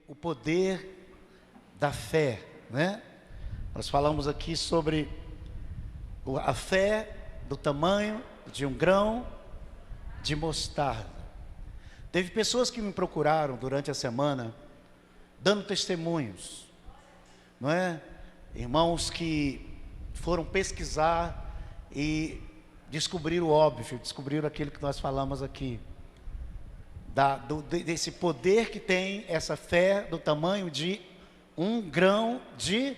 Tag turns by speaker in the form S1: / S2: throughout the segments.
S1: O poder da fé, né? Nós falamos aqui sobre a fé do tamanho de um grão de mostarda. Teve pessoas que me procuraram durante a semana, dando testemunhos, não é? Irmãos que foram pesquisar e descobriram o óbvio, descobriram aquilo que nós falamos aqui. Desse poder que tem essa fé do tamanho de um grão de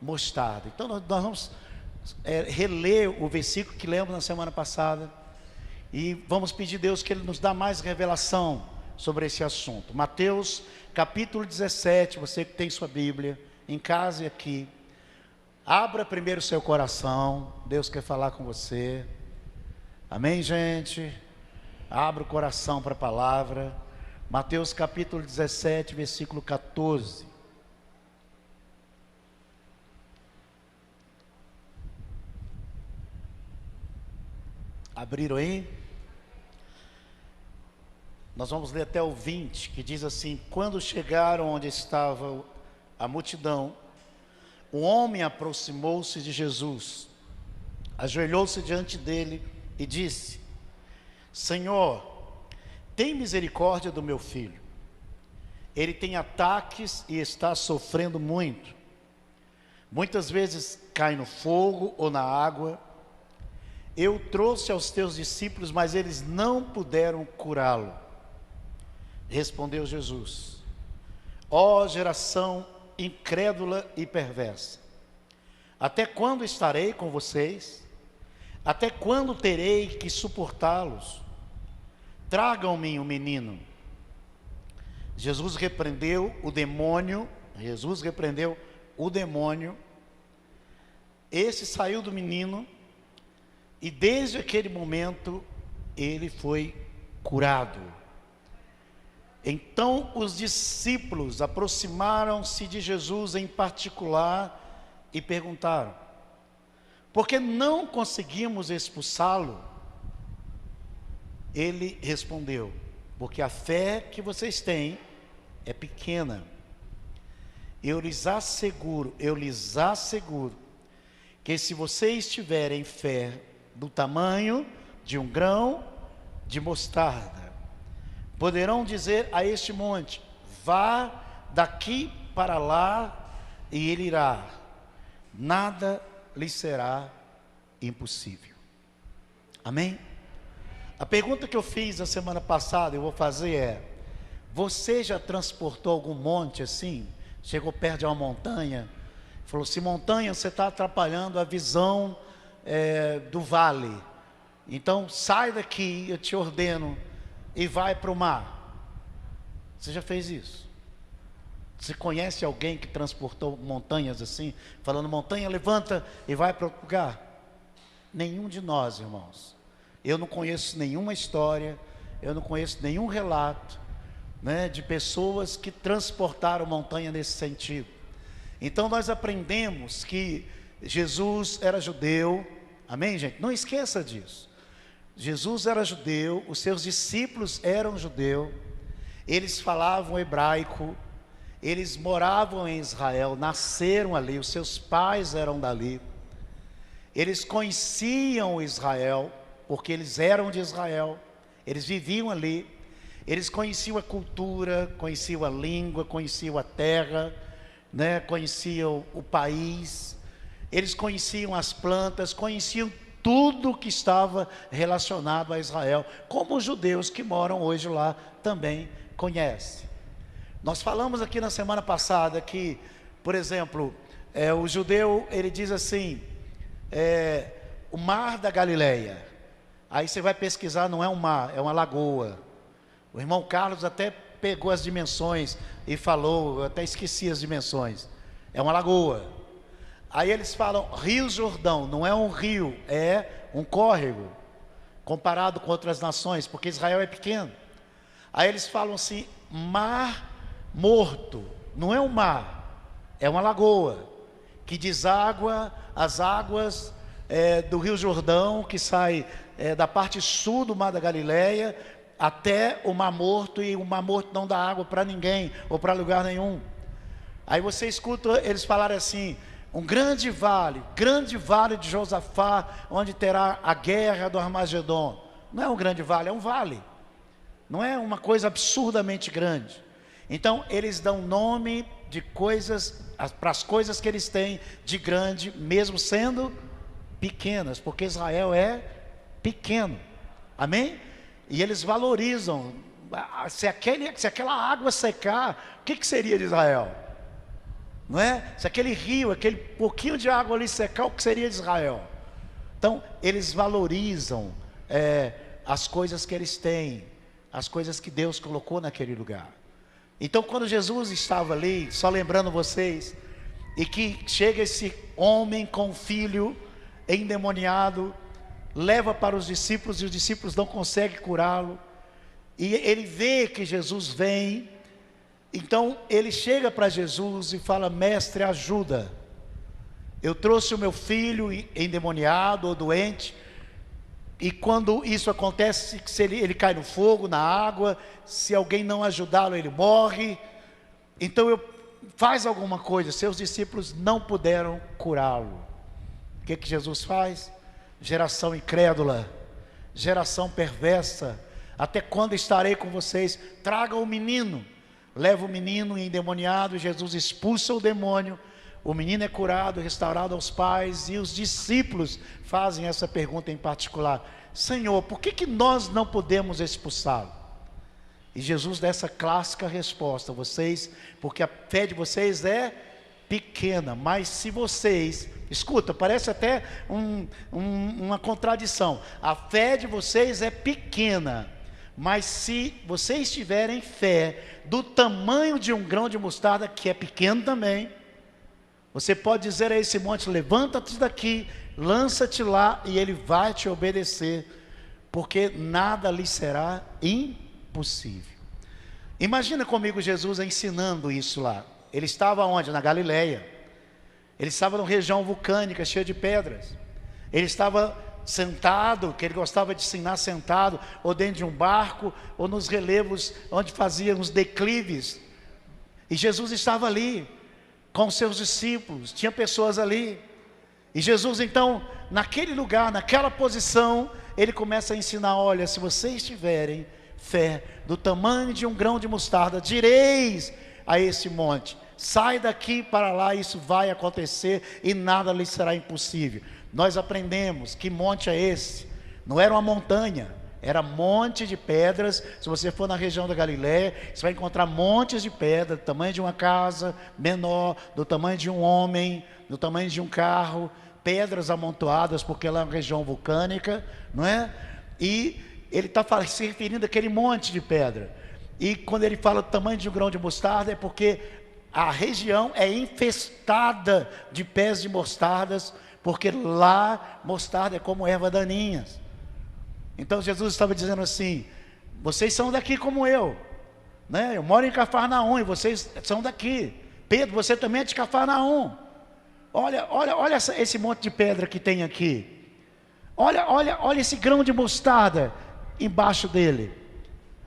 S1: mostarda. Então nós vamos reler o versículo que lemos na semana passada e vamos pedir a Deus que Ele nos dê mais revelação sobre esse assunto. Mateus capítulo 17, você que tem sua Bíblia em casa e aqui, abra primeiro o seu coração. Deus quer falar com você. Amém, gente? Abra o coração para a palavra. Mateus capítulo 17, versículo 14. Abriram aí? Nós vamos ler até o 20, que diz assim: quando chegaram onde estava a multidão, um homem aproximou-se de Jesus, ajoelhou-se diante dele e disse: Senhor, tem misericórdia do meu filho. Ele tem ataques e está sofrendo muito. Muitas vezes cai no fogo ou na água. Eu trouxe aos teus discípulos, mas eles não puderam curá-lo. Respondeu Jesus: ó geração incrédula e perversa, até quando estarei com vocês? Até quando terei que suportá-los? Tragam-me o menino. Jesus repreendeu o demônio. Esse saiu do menino e desde aquele momento ele foi curado. Então os discípulos aproximaram-se de Jesus em particular e perguntaram: por que não conseguimos expulsá-lo? Ele respondeu: porque a fé que vocês têm é pequena. Eu lhes asseguro, que se vocês tiverem fé do tamanho de um grão de mostarda, poderão dizer a este monte: vá daqui para lá, e ele irá. Nada lhe será impossível. Amém? A pergunta que eu fiz a semana passada, eu vou fazer é: você já transportou algum monte assim? Chegou perto de uma montanha, falou assim: montanha, você está atrapalhando a visão do vale, então sai daqui, eu te ordeno, e vai para o mar. Você já fez isso? Você conhece alguém que transportou montanhas assim, falando: montanha, levanta e vai para outro lugar? Nenhum de nós, irmãos. Eu não conheço nenhuma história, eu não conheço nenhum relato, né, de pessoas que transportaram montanha nesse sentido. Então nós aprendemos que Jesus era judeu. Amém, gente? Não esqueça disso. Jesus era judeu, os seus discípulos eram judeus, eles falavam hebraico, eles moravam em Israel, nasceram ali, os seus pais eram dali, eles conheciam Israel, porque eles eram de Israel, eles viviam ali, eles conheciam a cultura, conheciam a língua, conheciam a terra, né? Conheciam o país, eles conheciam as plantas, conheciam tudo que estava relacionado a Israel, como os judeus que moram hoje lá também conhecem. Nós falamos aqui na semana passada que, por exemplo, o judeu, ele diz assim, o mar da Galileia. Aí você vai pesquisar, não é um mar, é uma lagoa. O irmão Carlos até pegou as dimensões e falou, eu até esqueci as dimensões. É uma lagoa. Aí eles falam Rio Jordão, não é um rio, é um córrego, comparado com outras nações, porque Israel é pequeno. Aí eles falam assim, Mar Morto, não é um mar, é uma lagoa, que deságua as águas do Rio Jordão, que sai da parte sul do Mar da Galileia, até o Mar Morto, e o Mar Morto não dá água para ninguém, ou para lugar nenhum. Aí você escuta eles falarem assim: um grande vale de Josafá, onde terá a guerra do Armagedon. Não é um grande vale, é um vale. Não é uma coisa absurdamente grande. Então eles dão nome de coisas, para as coisas que eles têm de grande, mesmo sendo pequenas, porque Israel é pequeno. Amém? E eles valorizam. Se aquela água secar, o que seria de Israel? Não é? Se aquele rio, aquele pouquinho de água ali secar, o que seria de Israel? Então eles valorizam as coisas que eles têm, as coisas que Deus colocou naquele lugar. Então quando Jesus estava ali, só lembrando vocês, e que chega esse homem com um filho endemoniado, leva para os discípulos, e os discípulos não conseguem curá-lo, e ele vê que Jesus vem. Então ele chega para Jesus e fala: mestre, ajuda, eu trouxe o meu filho endemoniado ou doente, e quando isso acontece, se ele cai no fogo, na água, se alguém não ajudá-lo, ele morre. Então faz alguma coisa. Seus discípulos não puderam curá-lo. O que Jesus faz? Geração incrédula, geração perversa, até quando estarei com vocês? Traga o menino. Leva o menino endemoniado, Jesus expulsa o demônio, o menino é curado, restaurado aos pais, e os discípulos fazem essa pergunta em particular: Senhor, por que nós não podemos expulsá-lo? E Jesus dá essa clássica resposta: porque a fé de vocês é pequena. Mas se vocês, escuta, parece até uma contradição, a fé de vocês é pequena, mas se vocês tiverem fé do tamanho de um grão de mostarda, que é pequeno também, você pode dizer a esse monte: levanta-te daqui, lança-te lá, e ele vai te obedecer, porque nada lhe será impossível. Imagina comigo Jesus ensinando isso lá. Ele estava onde? Na Galileia. Ele estava numa região vulcânica, cheia de pedras. Ele estava sentado, que ele gostava de ensinar sentado, ou dentro de um barco, ou nos relevos onde faziam os declives. E Jesus estava ali com os seus discípulos, tinha pessoas ali. E Jesus então, naquele lugar, naquela posição, ele começa a ensinar: olha, se vocês tiverem fé do tamanho de um grão de mostarda, direis a esse monte: sai daqui para lá, isso vai acontecer, e nada lhe será impossível. Nós aprendemos que monte é esse. Não era uma montanha, era monte de pedras. Se você for na região da Galileia, você vai encontrar montes de pedra, do tamanho de uma casa menor, do tamanho de um homem, do tamanho de um carro, pedras amontoadas, porque ela é uma região vulcânica, não é? E ele está se referindo àquele monte de pedra. E quando ele fala do tamanho de um grão de mostarda, é porque a região é infestada de pés de mostardas, porque lá mostarda é como erva daninhas. Então Jesus estava dizendo assim: vocês são daqui como eu, né? Eu moro em Cafarnaum e vocês são daqui. Pedro, você também é de Cafarnaum. Olha esse monte de pedra que tem aqui. Olha esse grão de mostarda embaixo dele.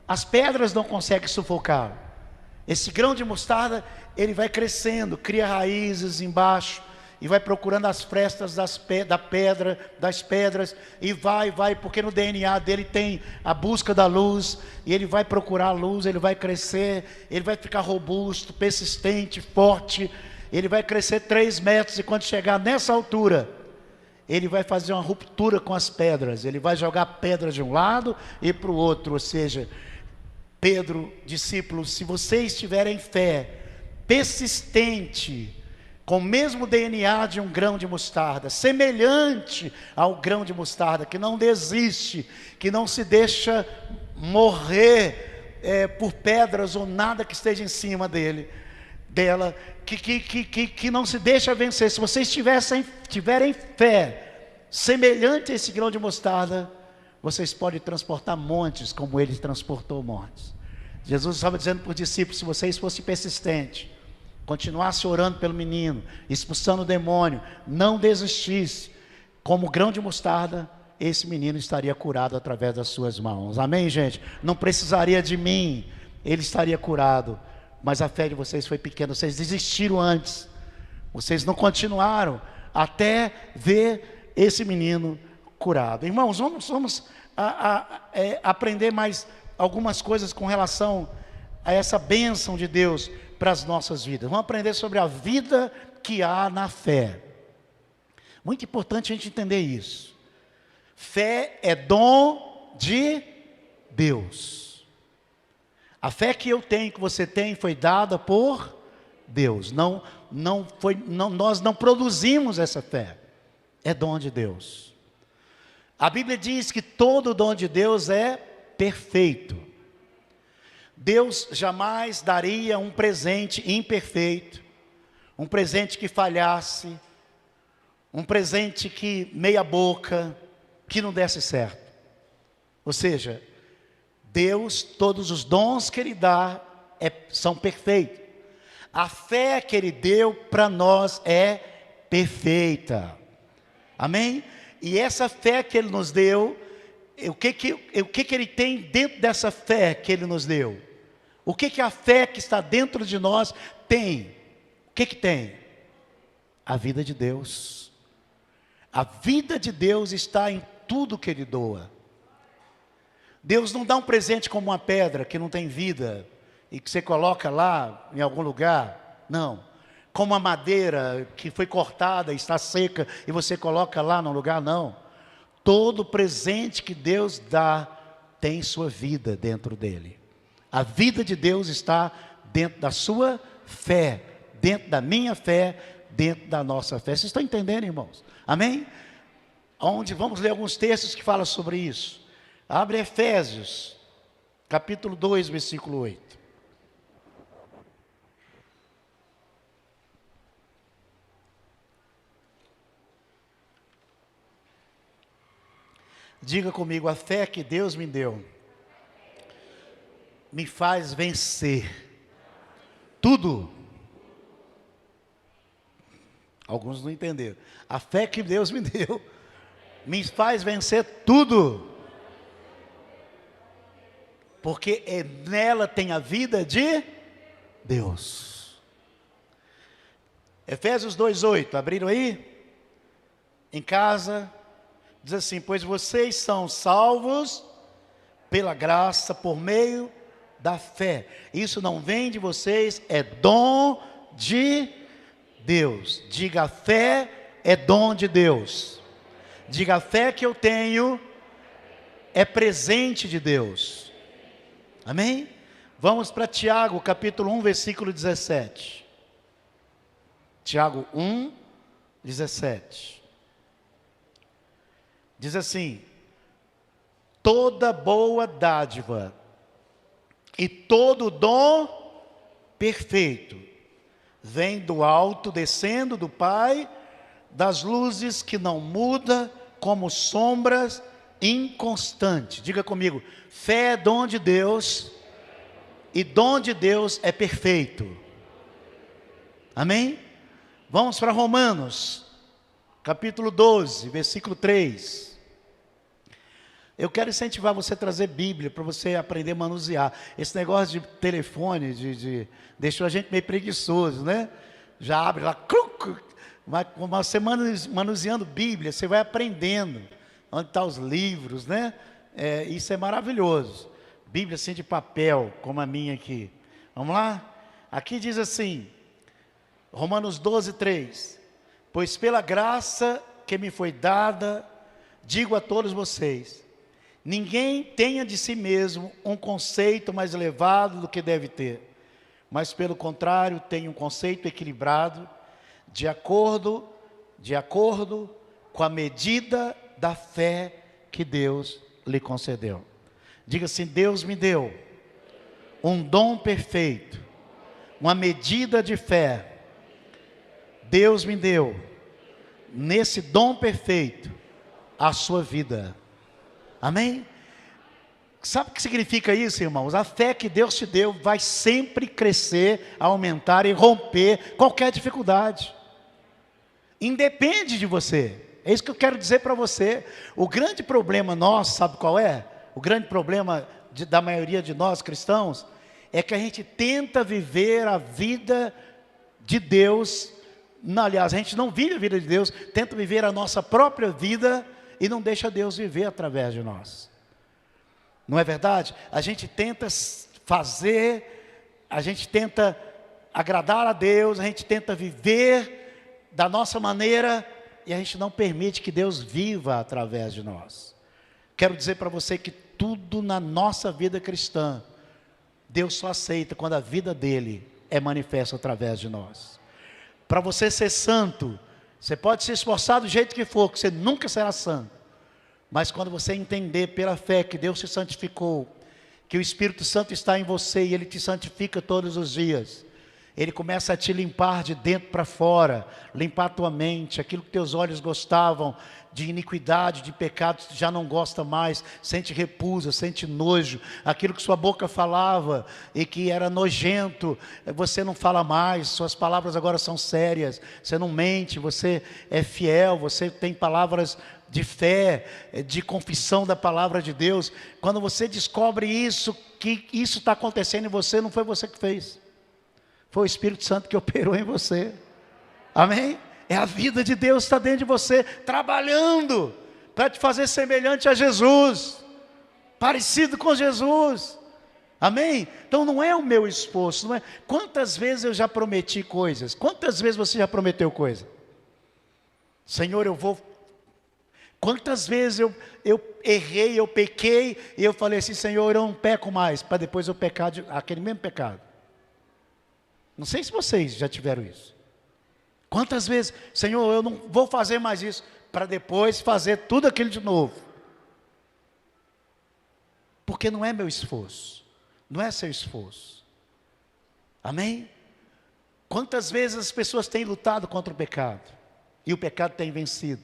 S1: As pedras não conseguem sufocar. Esse grão de mostarda, ele vai crescendo, cria raízes embaixo, e vai procurando as frestas das pedras, e vai, porque no DNA dele tem a busca da luz, e ele vai procurar a luz, ele vai crescer, ele vai ficar robusto, persistente, forte, ele vai crescer 3 metros, e quando chegar nessa altura, ele vai fazer uma ruptura com as pedras, ele vai jogar pedras de um lado e para o outro. Ou seja, Pedro, discípulos, se vocês tiverem fé persistente, com o mesmo DNA de um grão de mostarda, semelhante ao grão de mostarda, que não desiste, que não se deixa morrer por pedras ou nada que esteja em cima dela, que não se deixa vencer. Se vocês tiverem fé semelhante a esse grão de mostarda, vocês podem transportar montes, como ele transportou montes. Jesus estava dizendo para os discípulos: se vocês fossem persistentes, continuasse orando pelo menino, expulsando o demônio, não desistisse, como grão de mostarda, esse menino estaria curado através das suas mãos. Amém, gente? Não precisaria de mim, ele estaria curado. Mas a fé de vocês foi pequena, vocês desistiram antes. Vocês não continuaram até ver esse menino curado. Irmãos, vamos aprender mais algumas coisas com relação a essa bênção de Deus para as nossas vidas. Vamos aprender sobre a vida que há na fé. Muito importante a gente entender isso. Fé é dom de Deus. A fé que eu tenho, que você tem, foi dada por Deus. Nós não produzimos essa fé. É dom de Deus. A Bíblia diz que todo dom de Deus é perfeito. Deus jamais daria um presente imperfeito, um presente que falhasse, um presente que meia boca, que não desse certo. Ou seja, Deus, todos os dons que Ele dá são perfeitos. A fé que Ele deu para nós é perfeita. Amém? E essa fé que Ele nos deu, o que Ele tem dentro dessa fé que Ele nos deu? O que a fé que está dentro de nós tem? O que tem? A vida de Deus. A vida de Deus está em tudo que Ele doa. Deus não dá um presente como uma pedra que não tem vida e que você coloca lá em algum lugar. Não. Como uma madeira que foi cortada e está seca e você coloca lá no lugar. Não. Todo presente que Deus dá tem sua vida dentro dele. A vida de Deus está dentro da sua fé, dentro da minha fé, dentro da nossa fé. Vocês estão entendendo, irmãos? Amém? Vamos ler alguns textos que falam sobre isso. Abre Efésios, capítulo 2, versículo 8. Diga comigo, a fé que Deus me deu me faz vencer tudo. Alguns não entenderam. A fé que Deus me deu me faz vencer tudo. Porque nela tem a vida de Deus. Efésios 2:8, abriram aí? Em casa, diz assim: pois vocês são salvos pela graça, por meio da fé. Isso não vem de vocês, é dom de Deus. Diga, a fé é dom de Deus. Diga, a fé que eu tenho é presente de Deus. Amém? Vamos para Tiago, capítulo 1, versículo 17. Tiago 1, 17. Diz assim: toda boa dádiva e todo dom perfeito vem do alto, descendo do Pai das luzes, que não muda como sombras inconstantes. Diga comigo, fé é dom de Deus e dom de Deus é perfeito. Amém? Vamos para Romanos, capítulo 12, versículo 3. Eu quero incentivar você a trazer Bíblia, para você aprender a manusear. Esse negócio de telefone, deixou a gente meio preguiçoso, né? Já abre lá, mas você manuseando Bíblia, você vai aprendendo onde estão os livros, né? Isso é maravilhoso. Bíblia assim de papel, como a minha aqui. Vamos lá? Aqui diz assim, Romanos 12, 3. Pois pela graça que me foi dada, digo a todos vocês, ninguém tenha de si mesmo um conceito mais elevado do que deve ter, mas pelo contrário, tenha um conceito equilibrado, de acordo com a medida da fé que Deus lhe concedeu. Diga assim, Deus me deu um dom perfeito, uma medida de fé. Deus me deu, nesse dom perfeito, a sua vida. Amém? Sabe o que significa isso, irmãos? A fé que Deus te deu vai sempre crescer, aumentar e romper qualquer dificuldade. Independe de você. É isso que eu quero dizer para você. O grande problema nosso, sabe qual é? O grande problema da maioria de nós cristãos é que a gente tenta viver a vida de Deus. Não, aliás, a gente não vive a vida de Deus, tenta viver a nossa própria vida e não deixa Deus viver através de nós. Não é verdade? A gente tenta fazer, a gente tenta agradar a Deus, a gente tenta viver da nossa maneira e a gente não permite que Deus viva através de nós. Quero dizer para você que tudo na nossa vida cristã, Deus só aceita quando a vida dele é manifesta através de nós. Para você ser santo, você pode se esforçar do jeito que for, que você nunca será santo. Mas quando você entender pela fé que Deus te santificou, que o Espírito Santo está em você e Ele te santifica todos os dias, Ele começa a te limpar de dentro para fora, limpar a tua mente, aquilo que teus olhos gostavam, de iniquidade, de pecado, tu já não gosta mais, sente repulsa, sente nojo, aquilo que sua boca falava e que era nojento, você não fala mais, suas palavras agora são sérias, você não mente, você é fiel, você tem palavras de fé, de confissão da palavra de Deus. Quando você descobre isso, que isso está acontecendo em você, não foi você que fez, foi o Espírito Santo que operou em você. Amém? É a vida de Deus que está dentro de você, trabalhando para te fazer semelhante a Jesus, parecido com Jesus. Amém? Então não é o meu esforço, não é. Quantas vezes eu já prometi coisas? Quantas vezes você já prometeu coisa? Senhor, eu vou. Quantas vezes eu errei, eu pequei, e eu falei assim, Senhor, eu não peco mais, para depois eu pecar aquele mesmo pecado. Não sei se vocês já tiveram isso. Quantas vezes, Senhor, eu não vou fazer mais isso, para depois fazer tudo aquilo de novo. Porque não é meu esforço, não é seu esforço. Amém? Quantas vezes as pessoas têm lutado contra o pecado, e o pecado tem vencido.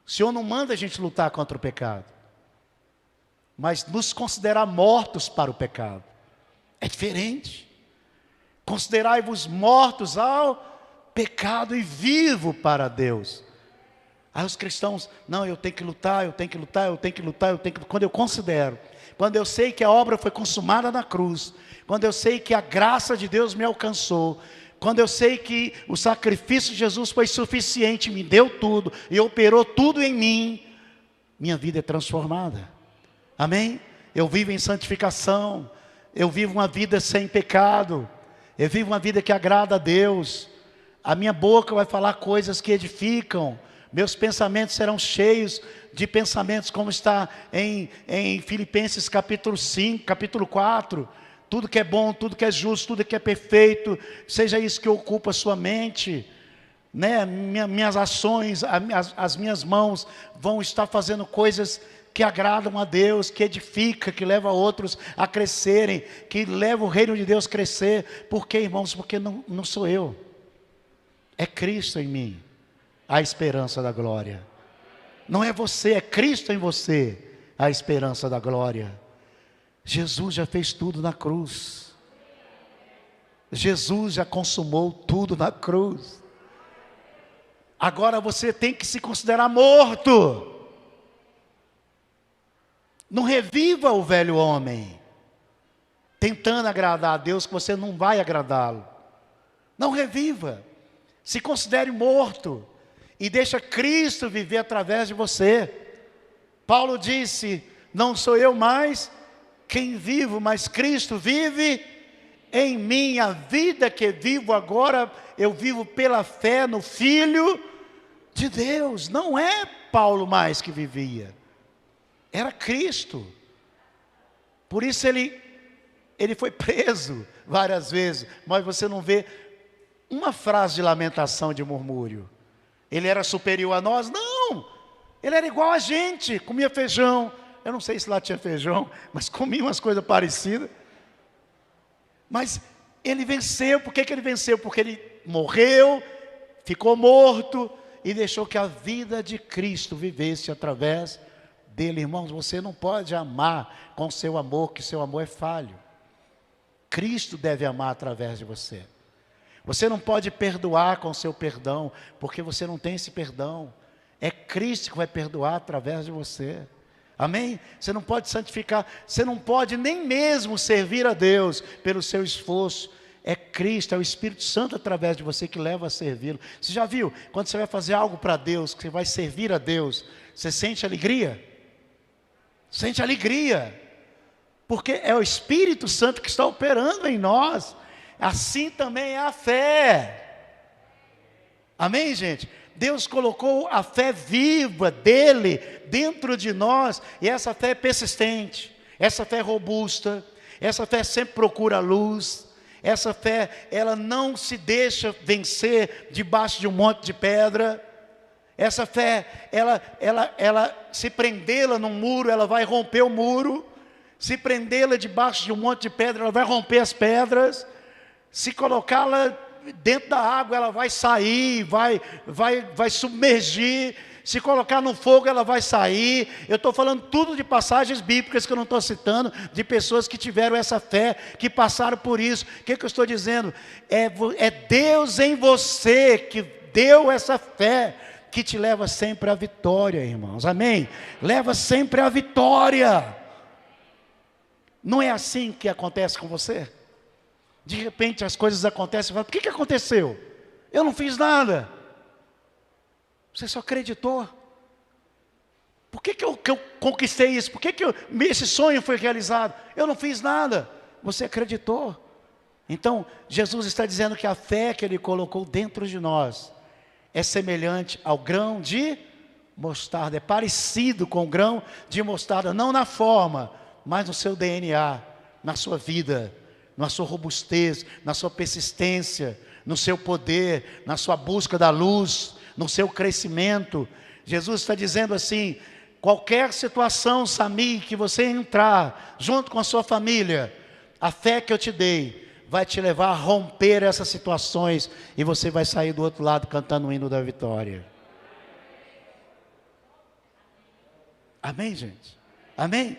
S1: O Senhor não manda a gente lutar contra o pecado, mas nos considerar mortos para o pecado. É diferente. Considerai-vos mortos ao pecado e vivo para Deus. Aí os cristãos, não, eu tenho que lutar, eu tenho que lutar, eu tenho que lutar, eu tenho que... Quando eu considero, quando eu sei que a obra foi consumada na cruz, quando eu sei que a graça de Deus me alcançou, quando eu sei que o sacrifício de Jesus foi suficiente, me deu tudo e operou tudo em mim, minha vida é transformada. Amém? Eu vivo em santificação, eu vivo uma vida sem pecado, eu vivo uma vida que agrada a Deus. A minha boca vai falar coisas que edificam, meus pensamentos serão cheios de pensamentos, como está em Filipenses capítulo 5, capítulo 4, tudo que é bom, tudo que é justo, tudo que é perfeito, seja isso que ocupa a sua mente, né? Minhas ações, as minhas mãos vão estar fazendo coisas que agradam a Deus, que edifica, que leva outros a crescerem, que leva o reino de Deus a crescer. Por quê, irmãos? Porque não sou eu, é Cristo em mim, a esperança da glória. Não é você, é Cristo em você, a esperança da glória. Jesus já fez tudo na cruz. Jesus já consumou tudo na cruz. Agora você tem que se considerar morto. Não reviva o velho homem, tentando agradar a Deus, que você não vai agradá-lo. Não reviva. Se considere morto e deixa Cristo viver através de você. Paulo disse, não sou eu mais quem vivo, mas Cristo vive em mim. A vida que vivo agora, eu vivo pela fé no Filho de Deus. Não é Paulo mais que vivia, era Cristo. Por isso ele foi preso várias vezes, mas você não vê uma frase de lamentação, de murmúrio. Ele era superior a nós? Não, ele era igual a gente, comia feijão. Eu não sei se lá tinha feijão, mas comia umas coisas parecidas. Mas ele venceu. Por que ele venceu? Porque ele morreu, ficou morto e deixou que a vida de Cristo vivesse através dele. Irmãos, você não pode amar com seu amor, que seu amor é falho. Cristo deve amar através de você. Você não pode perdoar com seu perdão, porque você não tem esse perdão. É Cristo que vai perdoar através de você. Amém? Você não pode santificar, você não pode nem mesmo servir a Deus pelo seu esforço. É Cristo, é o Espírito Santo através de você que leva a servi-lo. Você já viu? Quando você vai fazer algo para Deus, que você vai servir a Deus, você sente alegria? Sente alegria. Porque é o Espírito Santo que está operando em nós. Assim também é a fé. Amém, gente? Deus colocou a fé viva dele dentro de nós, e essa fé é persistente, essa fé é robusta, essa fé sempre procura a luz, essa fé, ela não se deixa vencer debaixo de um monte de pedra. Essa fé, ela se prendê-la num muro, ela vai romper o muro. Se prendê-la debaixo de um monte de pedra, ela vai romper as pedras. Se colocá-la dentro da água, ela vai sair, vai submergir. Se colocar no fogo, ela vai sair. Eu estou falando tudo de passagens bíblicas que eu não estou citando, de pessoas que tiveram essa fé, que passaram por isso. O que eu estou dizendo? É Deus em você que deu essa fé, que te leva sempre à vitória, irmãos. Amém? Leva sempre à vitória. Não é assim que acontece com você? De repente as coisas acontecem e fala: por que aconteceu? Eu não fiz nada. Você só acreditou. Por que eu conquistei isso? Por que esse sonho foi realizado? Eu não fiz nada. Você acreditou. Então, Jesus está dizendo que a fé que Ele colocou dentro de nós é semelhante ao grão de mostarda. É parecido com o grão de mostarda, não na forma, mas no seu DNA, na sua vida, na sua robustez, na sua persistência, no seu poder, na sua busca da luz, no seu crescimento. Jesus está dizendo assim: qualquer situação, Sami, que você entrar, junto com a sua família, a fé que eu te dei, vai te levar a romper essas situações, e você vai sair do outro lado cantando o hino da vitória. Amém, gente? Amém?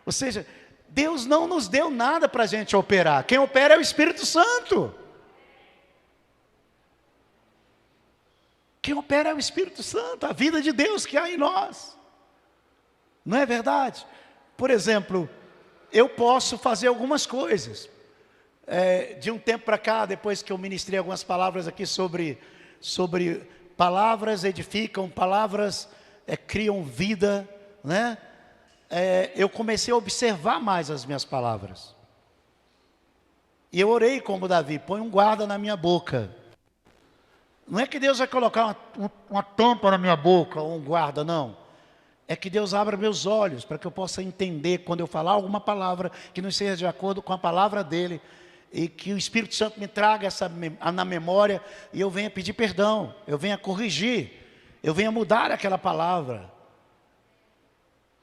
S1: Ou seja, Deus não nos deu nada para a gente operar. Quem opera é o Espírito Santo. Quem opera é o Espírito Santo, a vida de Deus que há em nós. Não é verdade? Por exemplo, eu posso fazer algumas coisas. De um tempo para cá, depois que eu ministrei algumas palavras aqui sobre palavras edificam, palavras criam vida, né? Eu comecei a observar mais as minhas palavras. E eu orei como Davi: põe um guarda na minha boca. Não é que Deus vai colocar uma tampa na minha boca, ou um guarda, não. É que Deus abra meus olhos, para que eu possa entender, quando eu falar alguma palavra que não seja de acordo com a palavra dEle, e que o Espírito Santo me traga na memória, e eu venha pedir perdão, eu venha corrigir, eu venha mudar aquela palavra.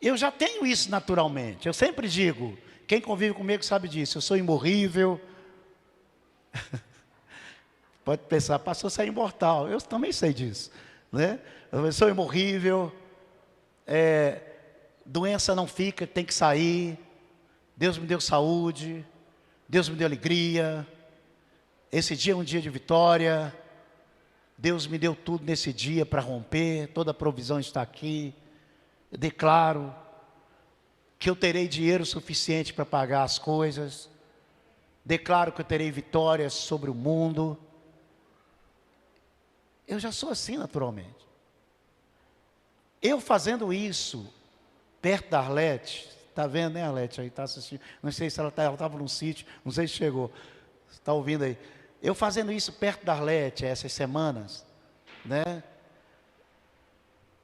S1: Eu já tenho isso naturalmente. Eu sempre digo, quem convive comigo sabe disso, eu sou imorrível. Pode pensar: pastor, você é imortal. Eu também sei disso, né? Eu sou imorrível. Doença não fica, tem que sair. Deus me deu saúde, Deus me deu alegria. Esse dia é um dia de vitória. Deus me deu tudo nesse dia para romper, toda a provisão está aqui. Eu declaro que eu terei dinheiro suficiente para pagar as coisas. Declaro que eu terei vitórias sobre o mundo. Eu já sou assim naturalmente. Eu fazendo isso, perto da Arlete, está vendo, né, Arlete? Aí está assistindo. Não sei se ela estava num sítio, não sei se chegou. Está ouvindo aí? Eu fazendo isso perto da Arlete essas semanas, né?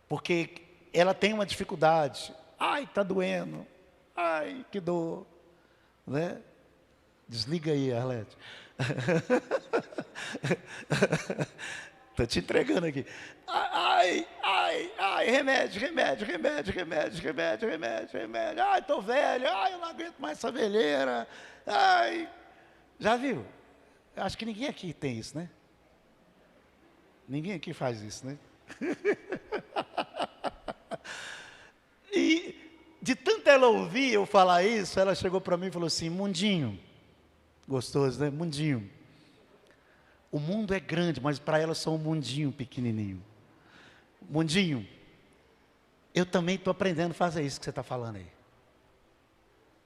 S1: Porque ela tem uma dificuldade. Ai, está doendo. Ai, que dor. Né? Desliga aí, Arlete. Estou te entregando aqui. Ai, remédio. Ai, estou velho. Ai, eu não aguento mais essa velheira. Ai, já viu? Acho que ninguém aqui tem isso, né? Ninguém aqui faz isso, né? E de tanto ela ouvir eu falar isso, ela chegou para mim e falou assim: mundinho, gostoso, né? Mundinho. O mundo é grande, mas para ela só um mundinho pequenininho. Mundinho, Eu também estou aprendendo a fazer isso que você está falando aí.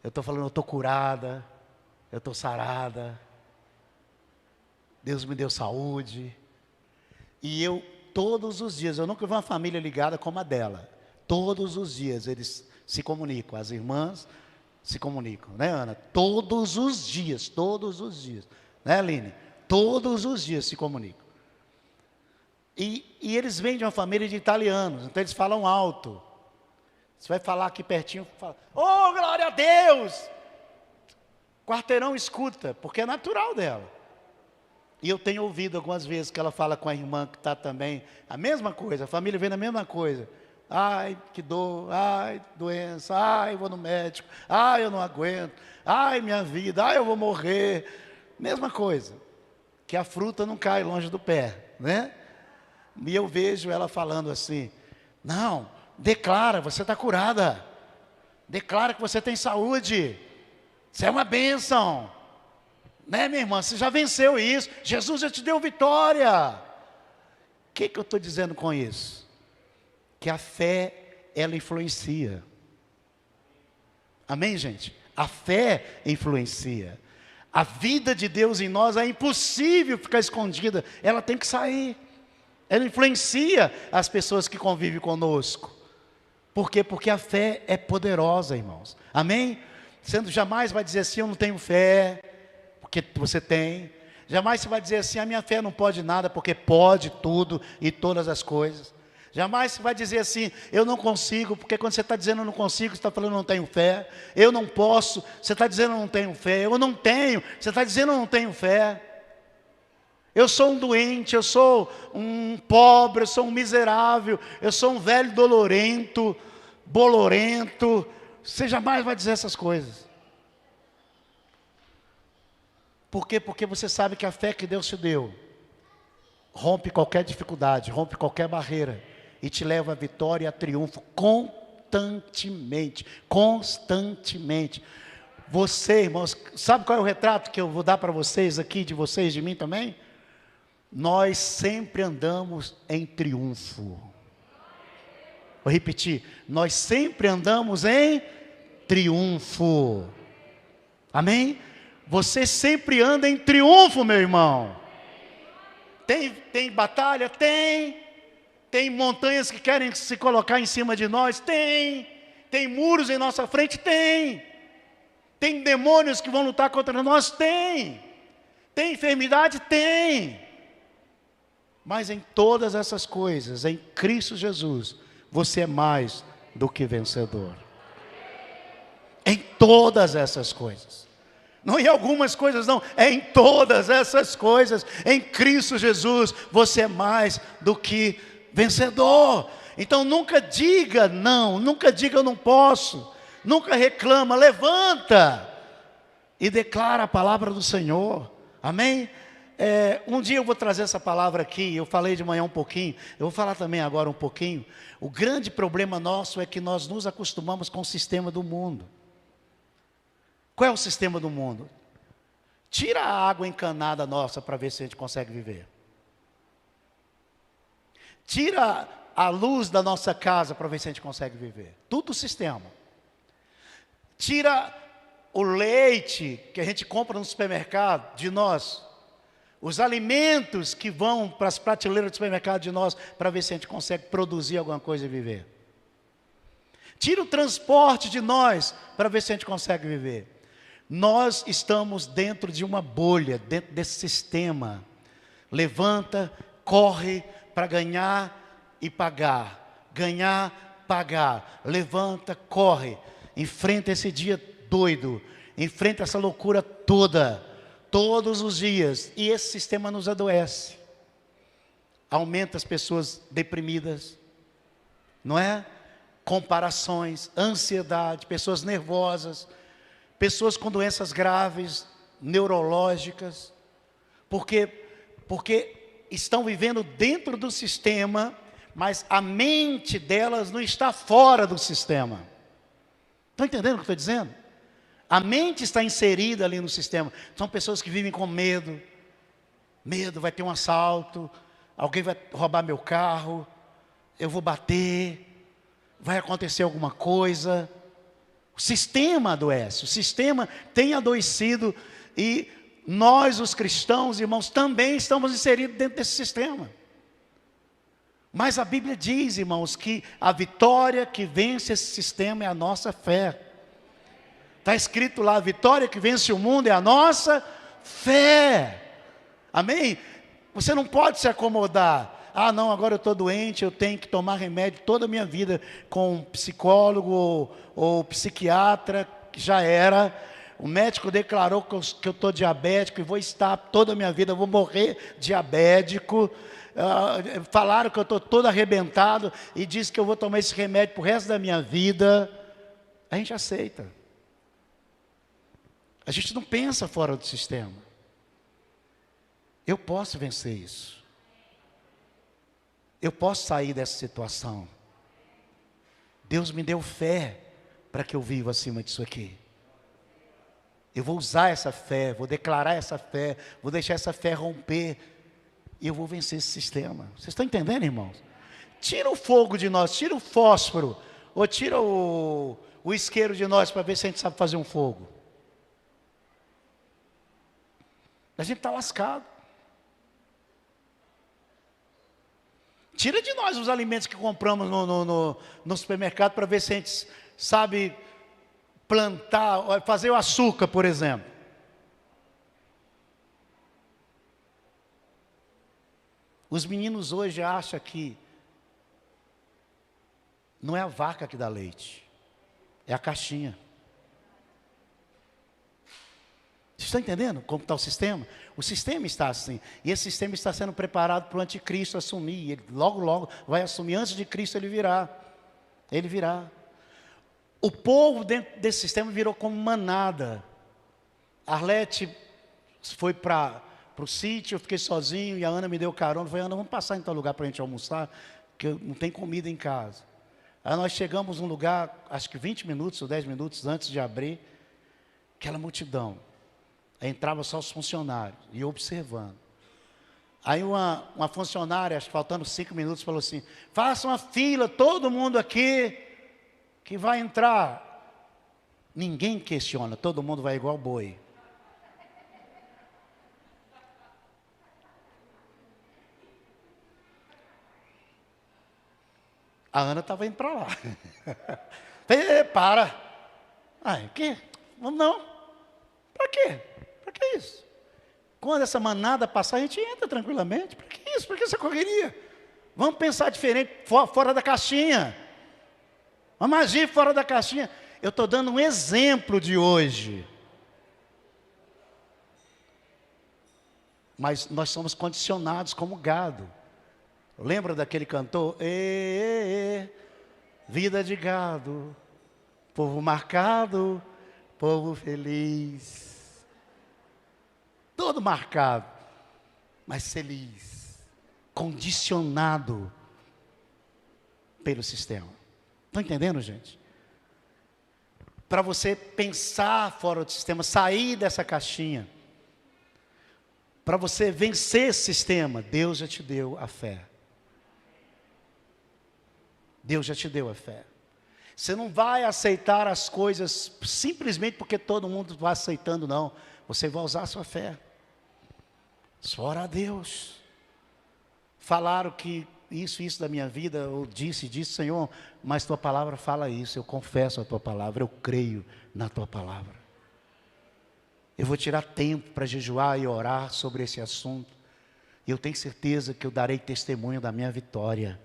S1: Eu estou falando, eu estou curada, eu estou sarada, Deus me deu saúde. E eu, todos os dias, eu nunca vi uma família ligada como a dela. Todos os dias eles se comunicam, as irmãs se comunicam, né, Ana? Todos os dias, né, Aline? Todos os dias se comunicam. E eles vêm de uma família de italianos, então eles falam alto. Você vai falar aqui pertinho, fala, oh, glória a Deus! Quarteirão escuta, porque é natural dela. E eu tenho ouvido algumas vezes que ela fala com a irmã que está também, a mesma coisa, a família vem na mesma coisa. Ai, que dor, ai, doença, ai, vou no médico, ai, eu não aguento, ai, minha vida, ai, eu vou morrer. Mesma coisa, que a fruta não cai longe do pé, né? E eu vejo ela falando assim, não, declara, você está curada, declara que você tem saúde, você é uma bênção, né, minha irmã, você já venceu isso, Jesus já te deu vitória. O que eu estou dizendo com isso? Que a fé, ela influencia. Amém, gente? A fé influencia. A vida de Deus em nós é impossível ficar escondida, ela tem que sair. Ela influencia as pessoas que convivem conosco. Por quê? Porque a fé é poderosa, irmãos. Amém? Você jamais vai dizer assim, eu não tenho fé, porque você tem. Jamais você vai dizer assim, a minha fé não pode nada, porque pode tudo e todas as coisas. Jamais você vai dizer assim, eu não consigo, porque quando você está dizendo eu não consigo, você está falando eu não tenho fé. Eu não posso, você está dizendo eu não tenho fé. Eu não tenho, você está dizendo eu não tenho fé. Eu sou um doente, eu sou um pobre, eu sou um miserável, eu sou um velho dolorento, bolorento. Você jamais vai dizer essas coisas. Por quê? Porque você sabe que a fé que Deus te deu rompe qualquer dificuldade, rompe qualquer barreira e te leva à vitória e a triunfo constantemente. Você, irmãos, sabe qual é o retrato que eu vou dar para vocês aqui, de vocês, de mim também? Nós sempre andamos em triunfo. Vou repetir, nós sempre andamos em triunfo. Amém? Você sempre anda em triunfo, meu irmão. Tem batalha? Tem montanhas que querem se colocar em cima de nós? Tem muros em nossa frente? Tem demônios que vão lutar contra nós? Tem enfermidade? Tem. Mas em todas essas coisas, em Cristo Jesus, você é mais do que vencedor. Em todas essas coisas. Não em algumas coisas não, é em todas essas coisas. Em Cristo Jesus, você é mais do que vencedor. Então nunca diga não, nunca diga eu não posso. Nunca reclama, levanta e declara a palavra do Senhor. Amém? Um dia eu vou trazer essa palavra aqui, eu falei de manhã um pouquinho, eu vou falar também agora um pouquinho. O grande problema nosso é que nós nos acostumamos com o sistema do mundo. Qual é o sistema do mundo? Tira a água encanada nossa para ver se a gente consegue viver. Tira a luz da nossa casa para ver se a gente consegue viver. Tudo o sistema. Tira o leite que a gente compra no supermercado de nós. Os alimentos que vão para as prateleiras do supermercado de nós, para ver se a gente consegue produzir alguma coisa e viver. Tira o transporte de nós, para ver se a gente consegue viver. Nós estamos dentro de uma bolha, dentro desse sistema. Levanta, corre para ganhar e pagar. Ganhar, pagar. Levanta, corre. Enfrenta esse dia doido. Enfrenta essa loucura toda. Todos os dias, e esse sistema nos adoece, aumenta as pessoas deprimidas, não é? Comparações, ansiedade, pessoas nervosas, pessoas com doenças graves, neurológicas, porque estão vivendo dentro do sistema, mas a mente delas não está fora do sistema. Estão entendendo o que eu estou dizendo? A mente está inserida ali no sistema. São pessoas que vivem com medo. Medo, vai ter um assalto. Alguém vai roubar meu carro. Eu vou bater. vai acontecer alguma coisa. O sistema adoece, o sistema tem adoecido e nós, os cristãos, irmãos, também estamos inseridos dentro desse sistema. Mas a Bíblia diz, irmãos, que a vitória que vence esse sistema é a nossa fé. Está escrito lá, a vitória que vence o mundo é a nossa fé. Amém? Você não pode se acomodar. Ah, não, agora eu estou doente, eu tenho que tomar remédio toda a minha vida com um psicólogo ou psiquiatra, que já era. O médico declarou que eu estou diabético e vou estar toda a minha vida, eu vou morrer diabético. Falaram que eu estou todo arrebentado e disse que eu vou tomar esse remédio para o resto da minha vida. A gente aceita. A gente não pensa fora do sistema. Eu posso vencer isso. Eu posso sair dessa situação. Deus me deu fé para que eu viva acima disso aqui. Eu vou usar essa fé, vou declarar essa fé, vou deixar essa fé romper e eu vou vencer esse sistema. Vocês estão entendendo, irmãos? Tira o fogo de nós, tira o fósforo, ou tira o isqueiro de nós para ver se a gente sabe fazer um fogo. A gente está lascado. Tira de nós os alimentos que compramos no supermercado para ver se a gente sabe plantar, fazer o açúcar, por exemplo. Os meninos hoje acham que não é a vaca que dá leite, é a caixinha. Vocês estão entendendo como está o sistema? O sistema está assim. E esse sistema está sendo preparado para o anticristo assumir. Ele logo vai assumir. Antes de Cristo ele virá. Ele virá. O povo dentro desse sistema virou como manada. Arlete foi para o sítio, eu fiquei sozinho e a Ana me deu carona. Eu falei, Ana, vamos passar em tal lugar para a gente almoçar, que não tem comida em casa. Aí nós chegamos num lugar, acho que 20 minutos ou 10 minutos antes de abrir, aquela multidão. Aí entrava só os funcionários, e eu observando. Aí uma funcionária, acho que faltando 5 minutos, falou assim, faça uma fila, todo mundo aqui, que vai entrar. Ninguém questiona, todo mundo vai igual boi. A Ana estava indo para lá. Falei, para. Ai, que? Não. Para quê? Para que isso? Quando essa manada passar, a gente entra tranquilamente. Para que isso? Para que essa correria? Vamos pensar diferente, fora da caixinha. Vamos agir fora da caixinha. Eu estou dando um exemplo de hoje. Mas nós somos condicionados como gado. Lembra daquele cantor? Vida de gado, povo marcado, povo feliz. Todo marcado, mas feliz, condicionado pelo sistema. Estão entendendo, gente? Para você pensar fora do sistema, sair dessa caixinha, para você vencer esse sistema, Deus já te deu a fé. Deus já te deu a fé. Você não vai aceitar as coisas simplesmente porque todo mundo vai aceitando, não. Você vai usar a sua fé. Só orar a Deus. Falaram que isso da minha vida, eu disse, Senhor, mas tua palavra fala isso, eu confesso a tua palavra, eu creio na tua palavra. Eu vou tirar tempo para jejuar e orar sobre esse assunto. E eu tenho certeza que eu darei testemunho da minha vitória.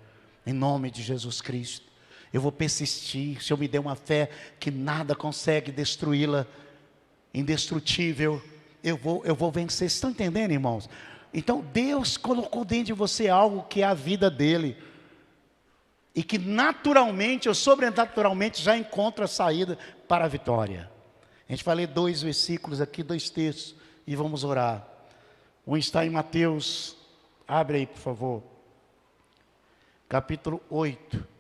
S1: Em nome de Jesus Cristo. Eu vou persistir. O Senhor me deu uma fé que nada consegue destruí-la. Indestrutível. Eu vou vencer. Vocês estão entendendo, irmãos? Então Deus colocou dentro de você algo que é a vida dele. E que naturalmente ou sobrenaturalmente já encontra a saída para a vitória. A gente vai ler 2 versículos aqui, 2 textos. E vamos orar. Um está em Mateus. Abre aí, por favor. Capítulo 8.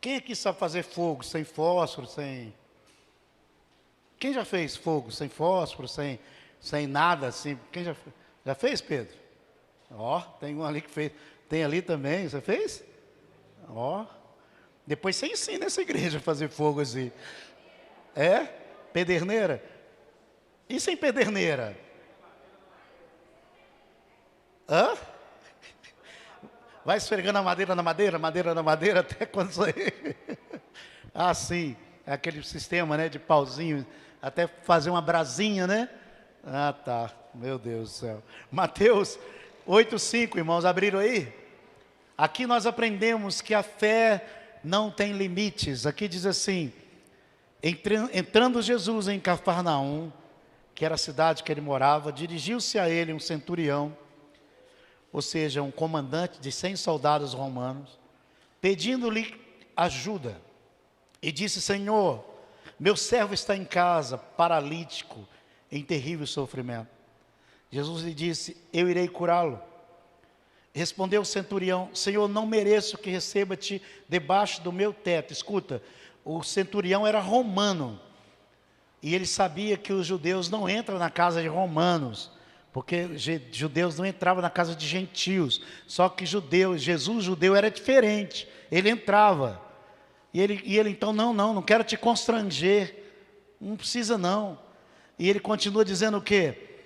S1: Quem aqui sabe fazer fogo sem fósforo, sem... Quem já fez fogo sem fósforo, sem nada assim? Quem já fez, Pedro? Ó, tem um ali que fez. Tem ali também, você fez? Ó. Depois você ensina essa igreja a fazer fogo assim. É? Pederneira? E sem pederneira? Hã? Vai esfregando a madeira na madeira, madeira na madeira, até quando sair. Ah, sim. É aquele sistema, né, de pauzinho, até fazer uma brasinha, né? Ah, tá. Meu Deus do céu. Mateus 8:5, irmãos, abriram aí? Aqui nós aprendemos que a fé não tem limites. Aqui diz assim: entrando Jesus em Cafarnaum, que era a cidade que ele morava, dirigiu-se a ele um centurião, ou seja, um comandante de 100 soldados romanos, pedindo-lhe ajuda, e disse: Senhor, meu servo está em casa, paralítico, em terrível sofrimento. Jesus lhe disse: eu irei curá-lo. Respondeu o centurião: Senhor, não mereço que receba-te debaixo do meu teto. Escuta, o centurião era romano, e ele sabia que os judeus não entram na casa de romanos, porque judeus não entravam na casa de gentios. Só que Jesus judeu era diferente, ele entrava. E ele então, não quero te constranger, não precisa não. E ele continua dizendo o quê?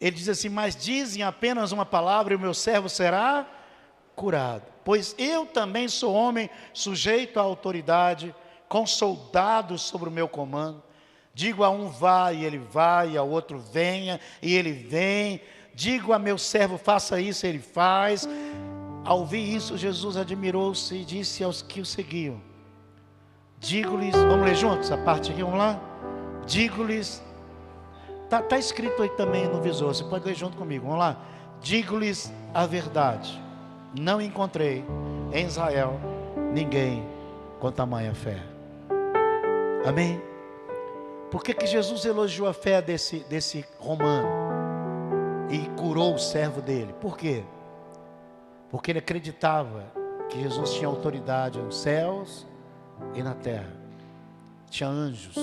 S1: Ele diz assim: mas dizem apenas uma palavra e o meu servo será curado. Pois eu também sou homem sujeito à autoridade, com soldados sobre o meu comando. Digo a um vá e ele vai, ao outro venha e ele vem. Digo a meu servo faça isso e ele faz. Ao ouvir isso, Jesus admirou-se e disse aos que o seguiam: digo-lhes, vamos ler juntos a parte aqui, vamos lá? Digo-lhes, está escrito aí também no visor, você pode ler junto comigo, vamos lá? Digo-lhes a verdade, não encontrei em Israel ninguém com tamanha fé. Amém? Por que Jesus elogiou a fé desse romano e curou o servo dele? Por quê? Porque ele acreditava que Jesus tinha autoridade nos céus e na terra, tinha anjos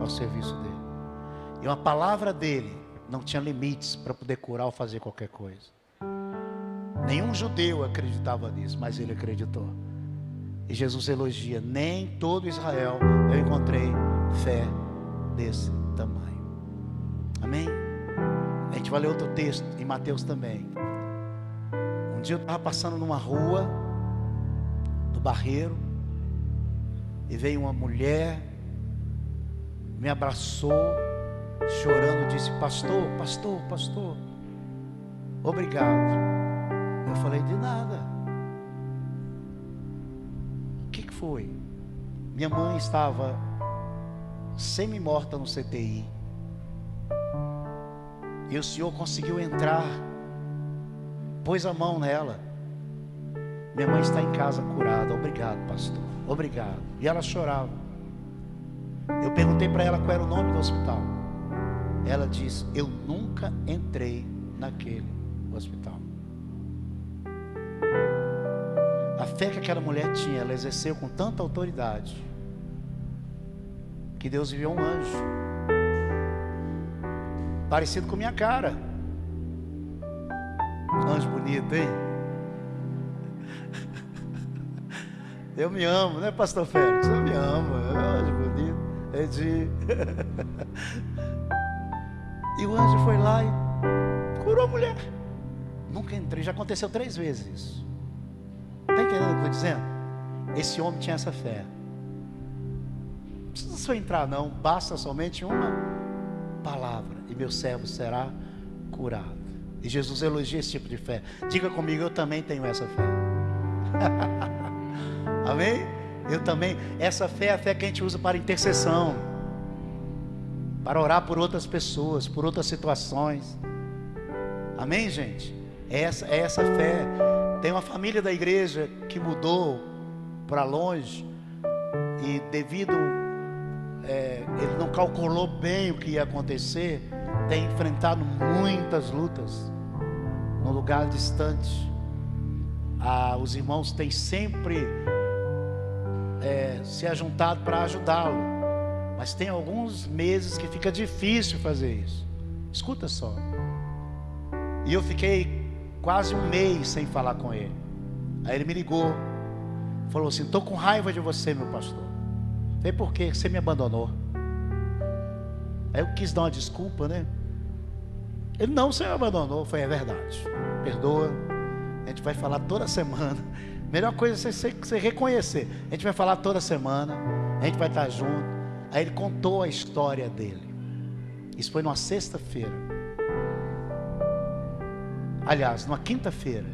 S1: ao serviço dele, e uma palavra dele não tinha limites para poder curar ou fazer qualquer coisa. Nenhum judeu acreditava nisso, mas ele acreditou. E Jesus elogia: nem todo Israel eu encontrei fé desse tamanho. Amém? A gente vai ler outro texto em Mateus também. Um dia eu estava passando numa rua do Barreiro, e veio uma mulher, me abraçou, chorando, disse: pastor, pastor, pastor, obrigado. Eu falei: de nada. O que foi? Minha mãe estava semi-morta no CTI, e o senhor conseguiu entrar, pôs a mão nela. Minha mãe está em casa curada. Obrigado, pastor, obrigado. E ela chorava. Eu perguntei para ela qual era o nome do hospital. Ela disse: eu nunca entrei naquele hospital. A fé que aquela mulher tinha, ela exerceu com tanta autoridade, que Deus enviou um anjo, parecido com minha cara. Anjo bonito, hein? Eu me amo, né, pastor Félix? Eu me amo, é um anjo bonito. E o anjo foi lá e curou a mulher. Nunca entrei, já aconteceu 3 vezes isso. Está entendendo o que eu estou dizendo? Esse homem tinha essa fé. Não precisa só entrar não, basta somente uma palavra e meu servo será curado. E Jesus elogia esse tipo de fé. Diga comigo: eu também tenho essa fé. Amém? Eu também. Essa fé é a fé que a gente usa para intercessão, para orar por outras pessoas, por outras situações. Amém, gente? É essa fé. Tem uma família da igreja que mudou para longe, e devido ele não calculou bem o que ia acontecer, tem enfrentado muitas lutas num lugar distante. Os irmãos têm sempre se ajuntado para ajudá-lo, Mas tem alguns meses que fica difícil fazer isso. Escuta só. E eu fiquei quase um mês sem falar com ele. Aí ele me ligou, falou assim: estou com raiva de você, meu pastor. Falei: por quê? Você me abandonou. Aí eu quis dar uma desculpa, né? Ele: não, você me abandonou. Foi: é verdade, perdoa. A gente vai falar toda semana. Melhor coisa é você reconhecer. A gente vai falar toda semana, a gente vai estar junto. Aí ele contou a história dele. Isso foi numa sexta-feira. Aliás, numa quinta-feira.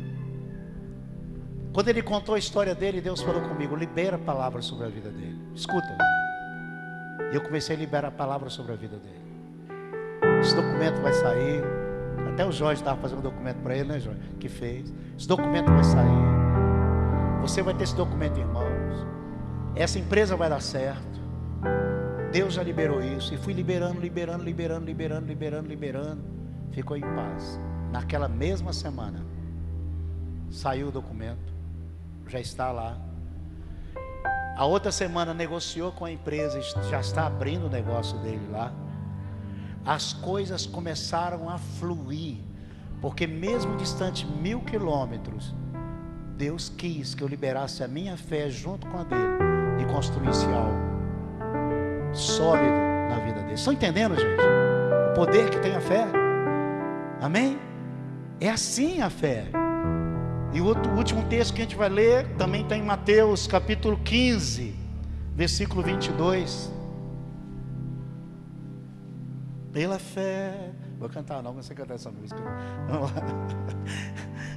S1: Quando ele contou a história dele, Deus falou comigo: libera a palavra sobre a vida dele. Escuta. E eu comecei a liberar a palavra sobre a vida dele. Esse documento vai sair. Até o Jorge estava fazendo um documento para ele, né, Jorge? Que fez. Esse documento vai sair. Você vai ter esse documento, irmãos. Essa empresa vai dar certo. Deus já liberou isso. E fui liberando. Ficou em paz. Naquela mesma semana saiu o documento. Já está lá. A outra semana negociou com a empresa. Já está abrindo o negócio dele lá. As coisas começaram a fluir. Porque mesmo distante 1000 quilômetros, Deus quis que eu liberasse a minha fé junto com a dele e construísse algo sólido na vida dele. Estão entendendo, gente? O poder que tem a fé. Amém? É assim a fé. E o último texto que a gente vai ler também está em Mateus capítulo 15, versículo 22. Pela fé. Vou cantar não sei cantar essa música. Vamos lá.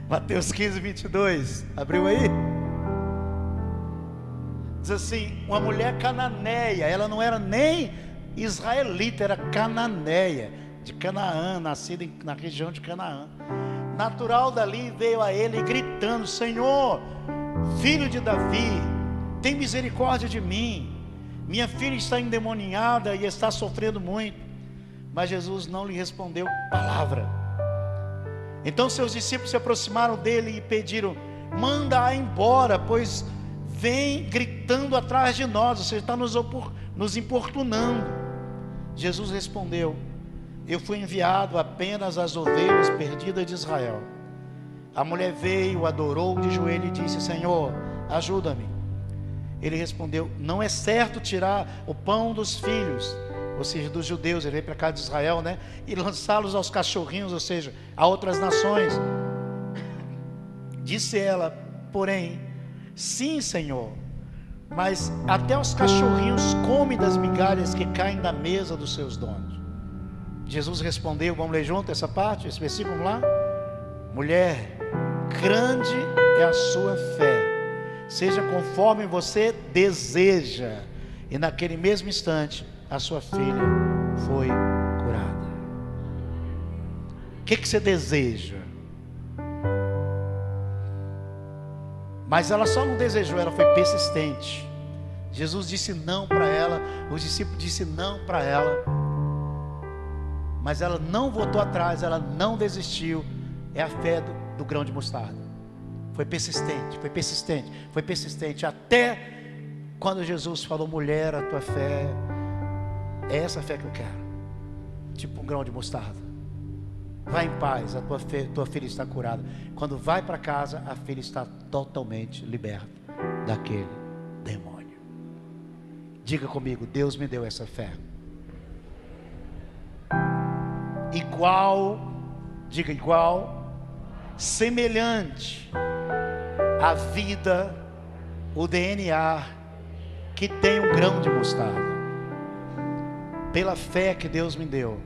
S1: Mateus 15, 22. Abriu aí? Diz assim: uma mulher cananeia. Ela não era nem israelita, era cananeia, de Canaã, nascida na região de Canaã. Natural dali, veio a ele gritando: Senhor, filho de Davi, tem misericórdia de mim. Minha filha está endemoniada e está sofrendo muito. Mas Jesus não lhe respondeu palavra. Então seus discípulos se aproximaram dele e pediram: manda-a embora, pois vem gritando atrás de nós. Você está nos importunando. Jesus respondeu: eu fui enviado apenas às ovelhas perdidas de Israel. A mulher veio, adorou de joelho e disse: Senhor, ajuda-me. Ele respondeu: não é certo tirar o pão dos filhos, ou seja, dos judeus. Ele veio para cá de Israel, né? E lançá-los aos cachorrinhos, ou seja, a outras nações. Disse ela, porém: sim, Senhor, mas até os cachorrinhos comem das migalhas que caem da mesa dos seus donos. Jesus respondeu, vamos ler junto essa parte, esse versículo, vamos lá? Mulher, grande é a sua fé, seja conforme você deseja. E naquele mesmo instante, a sua filha foi curada. O que você deseja? Mas ela só não desejou, ela foi persistente. Jesus disse não para ela, os discípulos disseram não para ela, mas ela não voltou atrás, ela não desistiu. É a fé do grão de mostarda. Foi persistente, até quando Jesus falou: mulher, a tua fé é essa fé que eu quero, tipo um grão de mostarda. Vai em paz, a tua filha está curada. Quando vai para casa, a filha está totalmente liberta daquele demônio. Diga comigo: Deus me deu essa fé. Igual, diga igual, semelhante à vida, o DNA que tem um grão de mostarda. Pela fé que Deus me deu,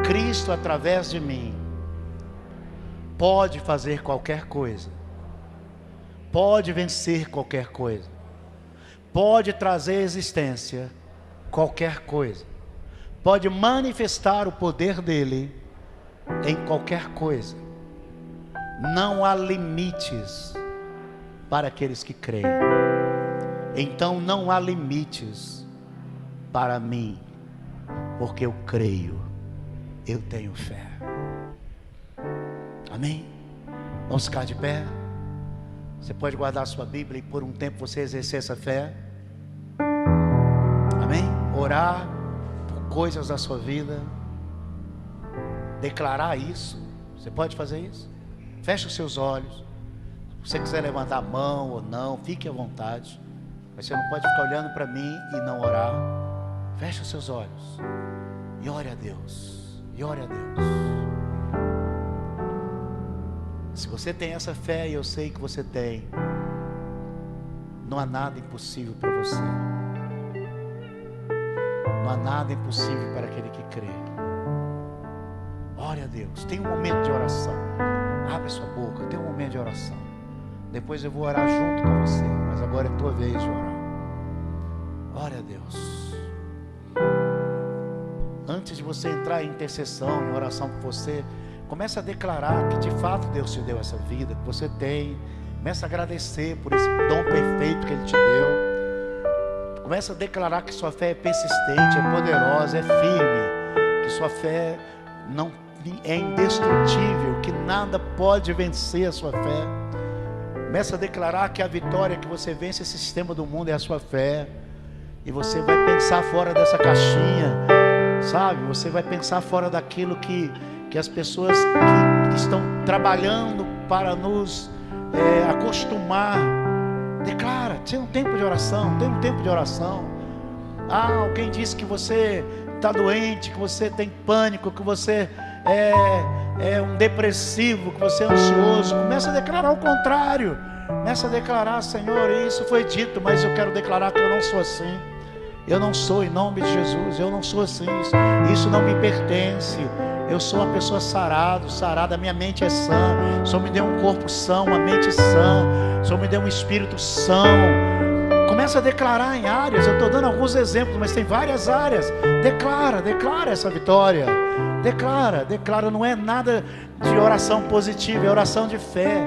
S1: Cristo através de mim pode fazer qualquer coisa, pode vencer qualquer coisa, pode trazer à existência qualquer coisa, pode manifestar o poder dele em qualquer coisa. Não há limites para aqueles que creem. Então não há limites para mim, porque eu creio, eu tenho fé. Amém? Vamos ficar de pé. Você pode guardar a sua Bíblia e por um tempo você exercer essa fé. orar por coisas da sua vida, declarar isso. Você pode fazer isso? Feche os seus olhos. Se você quiser levantar a mão ou não, fique à vontade. Mas você não pode ficar olhando para mim e não orar. Feche os seus olhos e ore a Deus. E ore a Deus. Se você tem essa fé, e eu sei que você tem, não há nada impossível para você. Não há nada impossível para aquele que crê. Ore a Deus. Tem um momento de oração. Abre sua boca. Tem um momento de oração. Depois eu vou orar junto com você. Mas agora é tua vez de orar. Ore a Deus. Antes de você entrar em intercessão, em oração por você, comece a declarar que de fato Deus te deu essa vida, que você tem. Comece a agradecer por esse dom perfeito que Ele te deu. Comece a declarar que sua fé é persistente, é poderosa, é firme. Que sua fé não é indestrutível, que nada pode vencer a sua fé. Comece a declarar que a vitória que você vence esse sistema do mundo é a sua fé. E você vai pensar fora dessa caixinha, sabe? Você vai pensar fora daquilo que as pessoas que estão trabalhando para nos acostumar. Declara, tem um tempo de oração, tem um tempo de oração. Alguém disse que você está doente, que você tem pânico, que você é um depressivo, que você é ansioso. Começa a declarar o contrário. Começa a declarar: Senhor, isso foi dito, mas eu quero declarar que eu não sou assim. Eu não sou, em nome de Jesus, eu não sou assim. Isso não me pertence. Eu sou uma pessoa sarada, minha mente é sã. O Senhor me deu um corpo são, uma mente sã. O Senhor me deu um espírito são. Começa a declarar em áreas. Eu estou dando alguns exemplos, mas tem várias áreas. Declara essa vitória. Declara, não é nada de oração positiva, é oração de fé.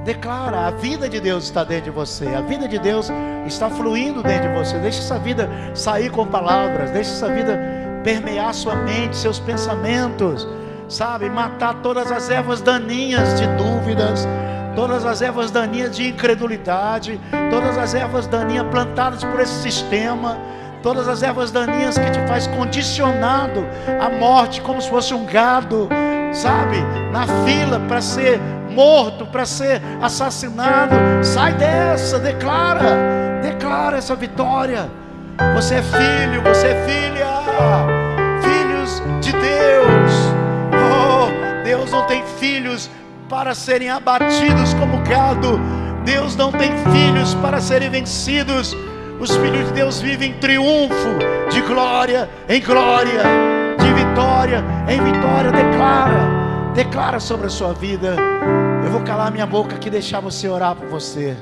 S1: Declara, a vida de Deus está dentro de você. A vida de Deus está fluindo dentro de você. Deixa essa vida sair com palavras. Deixa essa vida permear sua mente, seus pensamentos, sabe? Matar todas as ervas daninhas de dúvidas, todas as ervas daninhas de incredulidade, todas as ervas daninhas plantadas por esse sistema, todas as ervas daninhas que te faz condicionado à morte, como se fosse um gado, sabe? Na fila para ser morto, para ser assassinado. Sai dessa, declara essa vitória. Você é filho, você é filha, filhos de Deus. Deus não tem filhos para serem abatidos como gado. Deus não tem filhos para serem vencidos. Os filhos de Deus vivem em triunfo, de glória em glória, de vitória em vitória. Declara sobre a sua vida. Eu vou calar minha boca aqui e deixar você orar por você.